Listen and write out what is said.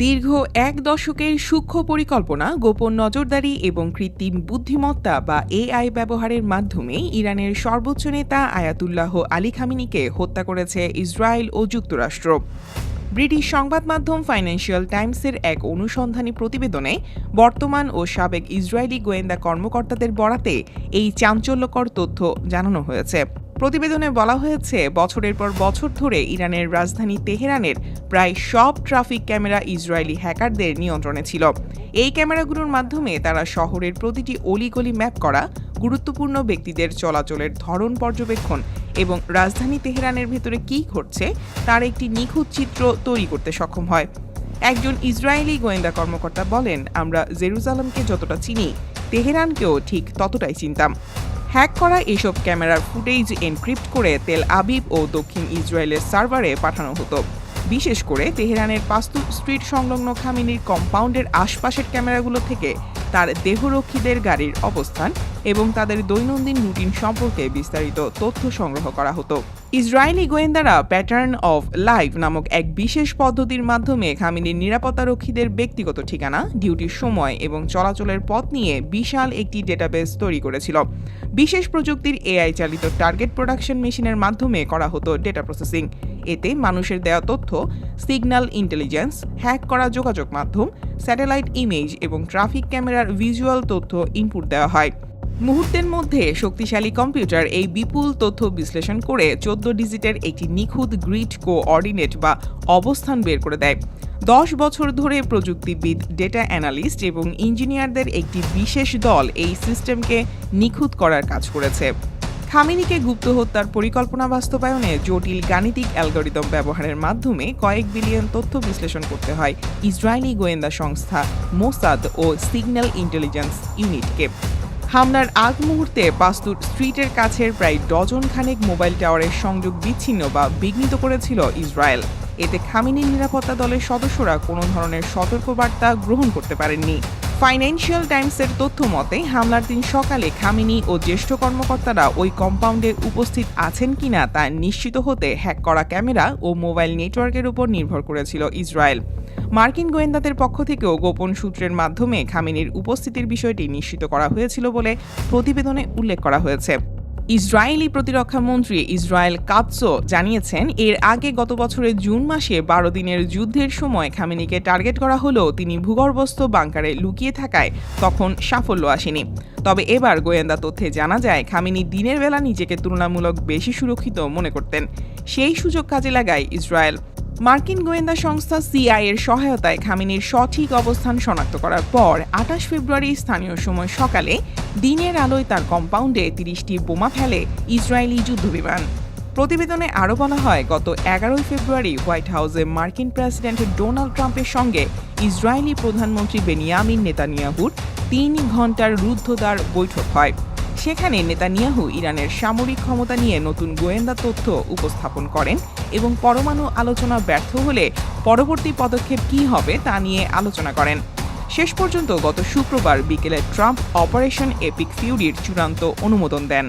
দীর্ঘ এক দশকের সূক্ষ্ম পরিকল্পনা, গোপন নজরদারি এবং কৃত্রিম বুদ্ধিমত্তা বা এআই ব্যবহারের মাধ্যমে ইরানের সর্বোচ্চ নেতা আয়াতুল্লাহ আলী খামেনিকে হত্যা করেছে ইসরায়েল ও যুক্তরাষ্ট্র। ব্রিটিশ সংবাদ মাধ্যম ফাইন্যান্সিয়াল টাইমসের এক অনুসন্ধানী প্রতিবেদনে বর্তমান ও সাবেক ইসরায়েলি গোয়েন্দা কর্মকর্তাদের বরাতে এই চাঞ্চল্যকর তথ্য জানানো হয়েছে। প্রতিবেদনে বলা হয়েছে, বছরের পর বছর ধরে ইরানের রাজধানী তেহরানের প্রায় সব ট্রাফিক ক্যামেরা ইসরায়েলি হ্যাকারদের নিয়ন্ত্রণে ছিল। এই ক্যামেরাগুলোর মাধ্যমে তারা শহরের প্রতিটি অলিগলি ম্যাপ করা, গুরুত্বপূর্ণ ব্যক্তিদের চলাচলের ধরন পর্যবেক্ষণ এবং রাজধানী তেহরানের ভেতরে কী ঘটছে তার একটি নিখুঁত চিত্র তৈরি করতে সক্ষম হয়। একজন ইসরায়েলি গোয়েন্দা কর্মকর্তা বলেন, আমরা জেরুজালেমকে যতটা চিনি, তেহরানকেও ঠিক ততটাই চিনতাম। হ্যাক করা এসব ক্যামেরার ফুটেজ এনক্রিপ্ট করে তেল আবিব ও দক্ষিণ ইসরায়েলের সার্ভারে পাঠানো হতো। বিশেষ করে তেহরানের পাস্তু স্ট্রিট সংলগ্ন খামেনির কম্পাউন্ডের আশপাশের ক্যামেরাগুলো থেকে তার দেহরক্ষীদের গাড়ির অবস্থান এবং তাদের দৈনন্দিন রুটিন সম্পর্কে বিস্তারিত তথ্য সংগ্রহ করা হতো। ইসরায়েলি গোয়েন্দারা প্যাটার্ন অফ লাইফ নামক এক বিশেষ পদ্ধতির মাধ্যমে খামেনির নিরাপত্তারক্ষীদের ব্যক্তিগত ঠিকানা, ডিউটির সময় এবং চলাচলের পথ নিয়ে বিশাল একটি ডেটাবেস তৈরি করেছিল। বিশেষ প্রযুক্তির এআই চালিত টার্গেট প্রোডাকশন মেশিনের মাধ্যমে করা হতো ডেটা প্রসেসিং। এতে মানুষের দেওয়া তথ্য, সিগন্যাল ইন্টেলিজেন্স, হ্যাক করা যোগাযোগ মাধ্যম, স্যাটেলাইট ইমেজ এবং ট্রাফিক ক্যামেরার ভিজুয়াল তথ্য ইনপুট দেওয়া হয়। মুহূর্তের মধ্যে শক্তিশালী কম্পিউটার এই বিপুল তথ্য বিশ্লেষণ করে 14 ডিজিটের একটি নিখুঁত গ্রিড কোঅর্ডিনেট বা অবস্থান বের করে দেয়। 10 বছর ধরে প্রযুক্তিবিদ, ডেটা অ্যানালিস্ট এবং ইঞ্জিনিয়ারদের একটি বিশেষ দল এই সিস্টেমকে নিখুঁত করার কাজ করেছে। খামেনিকে গুপ্ত হত্যার পরিকল্পনা বাস্তবায়নে জটিল গাণিতিক অ্যালগরিদম ব্যবহারের মাধ্যমে কয়েক বিলিয়ন তথ্য বিশ্লেষণ করতে হয় ইসরায়েলি গোয়েন্দা সংস্থা মোসাদ ও সিগন্যাল ইন্টেলিজেন্স ইউনিটকে। হামলার আগ মুহূর্তে পাস্তুর স্ট্রিটের কাছের প্রায় ডজন খানেক মোবাইল টাওয়ারের সংযোগ বিচ্ছিন্ন বা বিঘ্নিত করেছিল ইসরায়েল। এতে খামেনির নিরাপত্তা দলের সদস্যরা কোনো ধরনের সতর্কবার্তা গ্রহণ করতে পারেননি। ফাইন্যান্সিয়াল টাইমসের তথ্য মতে, হামলার দিন সকালে খামেনি ও জ্যেষ্ঠ কর্মকর্তারা ওই কম্পাউন্ডে উপস্থিত আছেন কিনা তা নিশ্চিত হতে হ্যাক করা ক্যামেরা ও মোবাইল নেটওয়ার্কের উপর নির্ভর করেছিল ইসরায়েল। মার্কিন গোয়েন্দাদের পক্ষ থেকেও গোপন সূত্রের মাধ্যমে খামেনির উপস্থিতির বিষয়টি নিশ্চিত করা হয়েছিল বলে প্রতিবেদনে উল্লেখ করা হয়েছে। ইসরায়েলি প্রতিরক্ষা মন্ত্রী ইসরায়েল কাৎজও জানিয়েছেন, এর আগে গত বছরের জুন মাসে 12 দিনের যুদ্ধের সময় খামেনিকে টার্গেট করা হলেও তিনি ভূগর্ভস্থ বাংকারে লুকিয়ে থাকায় তখন সাফল্য আসেনি। তবে এবার গোয়েন্দা তথ্যে জানা যায়, খামেনি দিনের বেলা নিজেকে তুলনামূলক বেশি সুরক্ষিত মনে করতেন। সেই সুযোগ কাজে লাগায় ইসরায়েল। মার্কিন গোয়েন্দা সংস্থা সিআইএর সহায়তায় খামেনির সঠিক অবস্থান শনাক্ত করার পর 28 ফেব্রুয়ারি স্থানীয় সময় সকালে দিনের আলোয় তার কম্পাউন্ডে 30টি বোমা ফেলে ইসরায়েলি যুদ্ধবিমান। প্রতিবেদনে আরও বলা হয়, গত 11 ফেব্রুয়ারি হোয়াইট হাউসে মার্কিন প্রেসিডেন্ট ডোনাল্ড ট্রাম্পের সঙ্গে ইসরায়েলি প্রধানমন্ত্রী বেনিয়ামিন নেতানিয়াহুর 3 ঘণ্টার রুদ্ধদ্বার বৈঠক হয়। সেখানে নেতানিয়াহু ইরানের সামরিক ক্ষমতা নিয়ে নতুন গোয়েন্দা তথ্য উপস্থাপন করেন এবং পরমাণু আলোচনা ব্যর্থ হলে পরবর্তী পদক্ষেপ কী হবে তা নিয়ে আলোচনা করেন। শেষ পর্যন্ত গত শুক্রবার বিকেলে ট্রাম্প অপারেশন এপিক ফিউরির চূড়ান্ত অনুমোদন দেন।